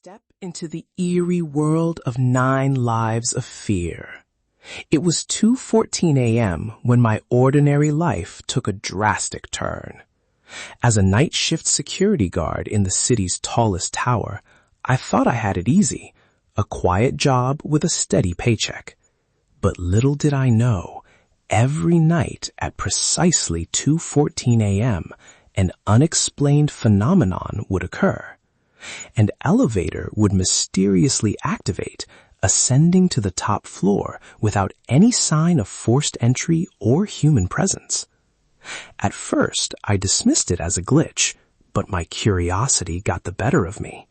Step into the eerie world of 9 lives of fear. It was 2:14 a.m. when my ordinary life took a drastic turn. As a night shift security guard in the city's tallest tower, I thought I had it easy, a quiet job with a steady paycheck. But little did I know, every night at precisely 2:14 a.m., an unexplained phenomenon would occur. An elevator would mysteriously activate, ascending to the top floor without any sign of forced entry or human presence. At first, I dismissed it as a glitch, but my curiosity got the better of me.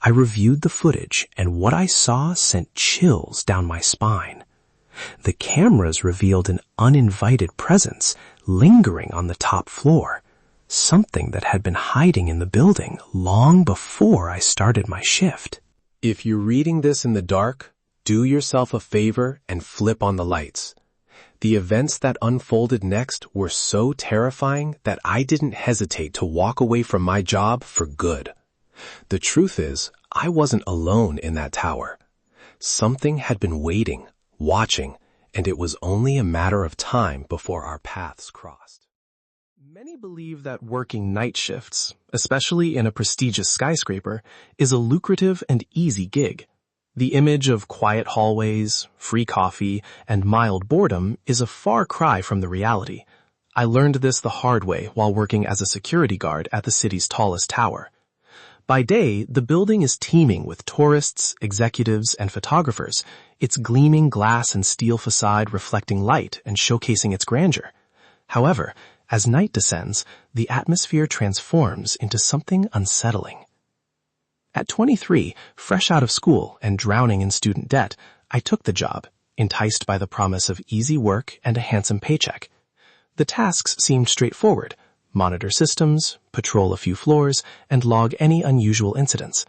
I reviewed the footage, and what I saw sent chills down my spine. The cameras revealed an uninvited presence lingering on the top floor, something that had been hiding in the building long before I started my shift. If you're reading this in the dark, do yourself a favor and flip on the lights. The events that unfolded next were so terrifying that I didn't hesitate to walk away from my job for good. The truth is, I wasn't alone in that tower. Something had been waiting, watching, and it was only a matter of time before our paths crossed. Many believe that working night shifts, especially in a prestigious skyscraper, is a lucrative and easy gig. The image of quiet hallways, free coffee, and mild boredom is a far cry from the reality. I learned this the hard way while working as a security guard at the city's tallest tower. By day, the building is teeming with tourists, executives, and photographers, its gleaming glass and steel facade reflecting light and showcasing its grandeur. However, as night descends, the atmosphere transforms into something unsettling. At 23, fresh out of school and drowning in student debt, I took the job, enticed by the promise of easy work and a handsome paycheck. The tasks seemed straightforward: monitor systems, patrol a few floors, and log any unusual incidents.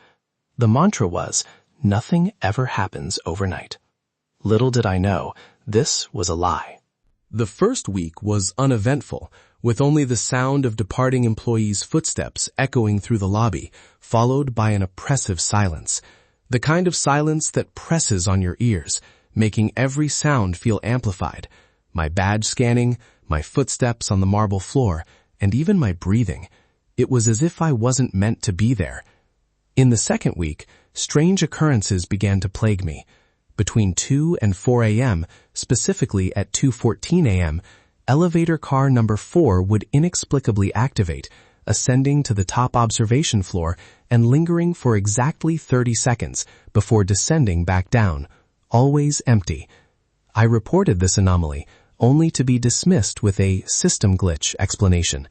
The mantra was, nothing ever happens overnight. Little did I know, this was a lie. The first week was uneventful, with only the sound of departing employees' footsteps echoing through the lobby, followed by an oppressive silence. The kind of silence that presses on your ears, making every sound feel amplified. My badge scanning, my footsteps on the marble floor, and even my breathing. It was as if I wasn't meant to be there. In the second week, strange occurrences began to plague me. Between 2 and 4 a.m., specifically at 2:14 a.m., elevator car number 4 would inexplicably activate, ascending to the top observation floor and lingering for exactly 30 seconds before descending back down, always empty. I reported this anomaly, only to be dismissed with a system glitch explanation.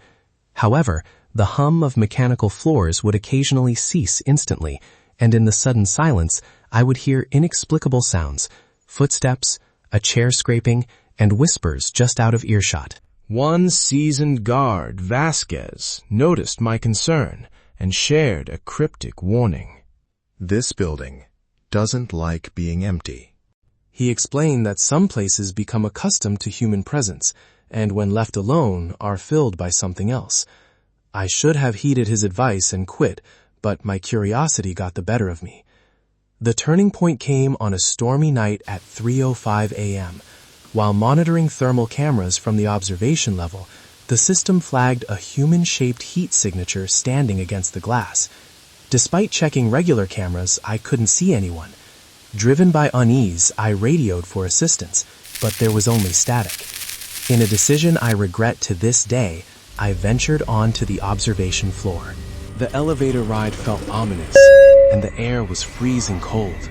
However, the hum of mechanical floors would occasionally cease instantly, and in the sudden silence, I would hear inexplicable sounds, footsteps, a chair scraping, and whispers just out of earshot. One seasoned guard, Vasquez, noticed my concern and shared a cryptic warning. This building doesn't like being empty. He explained that some places become accustomed to human presence, and when left alone, are filled by something else. I should have heeded his advice and quit, but my curiosity got the better of me. The turning point came on a stormy night at 3:05 a.m. While monitoring thermal cameras from the observation level, the system flagged a human-shaped heat signature standing against the glass. Despite checking regular cameras, I couldn't see anyone. Driven by unease, I radioed for assistance, but there was only static. In a decision I regret to this day, I ventured onto the observation floor. The elevator ride felt ominous, and the air was freezing cold.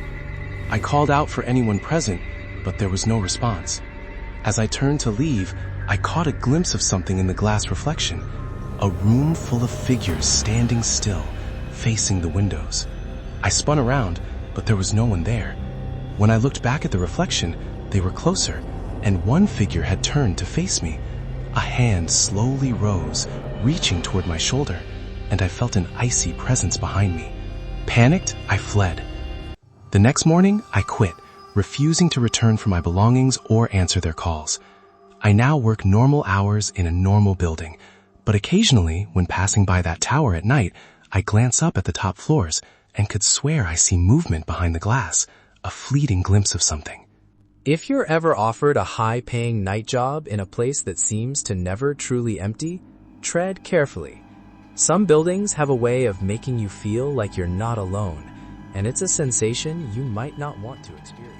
I called out for anyone present, but there was no response. As I turned to leave, I caught a glimpse of something in the glass reflection, a room full of figures standing still, facing the windows. I spun around, but there was no one there. When I looked back at the reflection, they were closer, and one figure had turned to face me. A hand slowly rose, reaching toward my shoulder, and I felt an icy presence behind me. Panicked, I fled. The next morning, I quit, refusing to return for my belongings or answer their calls. I now work normal hours in a normal building, but occasionally, when passing by that tower at night, I glance up at the top floors and could swear I see movement behind the glass, a fleeting glimpse of something. If you're ever offered a high-paying night job in a place that seems to never truly empty, tread carefully. Some buildings have a way of making you feel like you're not alone, and it's a sensation you might not want to experience.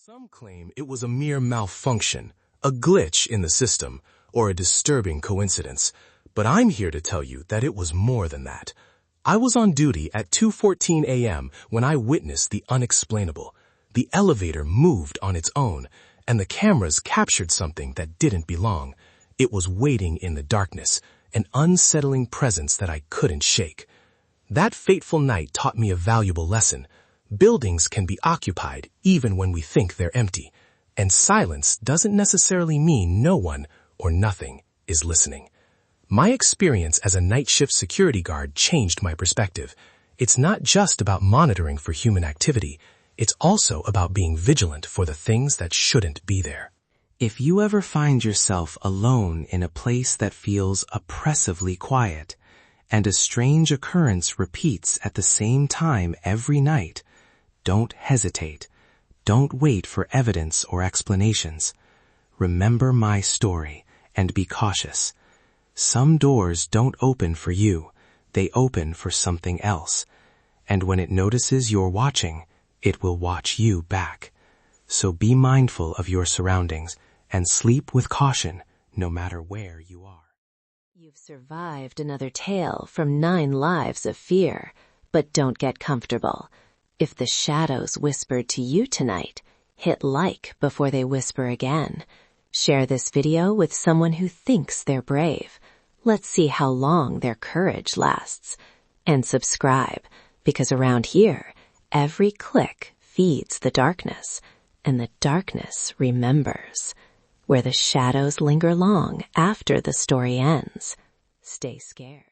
Some claim it was a mere malfunction, a glitch in the system, or a disturbing coincidence, but I'm here to tell you that it was more than that. I was on duty at 2:14 a.m. when I witnessed the unexplainable. The elevator moved on its own, and the cameras captured something that didn't belong. It was waiting in the darkness, an unsettling presence that I couldn't shake. That fateful night taught me a valuable lesson. Buildings can be occupied even when we think they're empty, and silence doesn't necessarily mean no one or nothing is listening. My experience as a night shift security guard changed my perspective. It's not just about monitoring for human activity, it's also about being vigilant for the things that shouldn't be there. If you ever find yourself alone in a place that feels oppressively quiet, and a strange occurrence repeats at the same time every night, don't hesitate. Don't wait for evidence or explanations. Remember my story and be cautious. Some doors don't open for you. They open for something else. And when it notices you're watching, it will watch you back. So be mindful of your surroundings and sleep with caution no matter where you are. You've survived another tale from 9 lives of fear, but don't get comfortable. If the shadows whispered to you tonight, hit like before they whisper again. Share this video with someone who thinks they're brave. Let's see how long their courage lasts. And subscribe, because around here, every click feeds the darkness, and the darkness remembers. Where the shadows linger long after the story ends. Stay scared.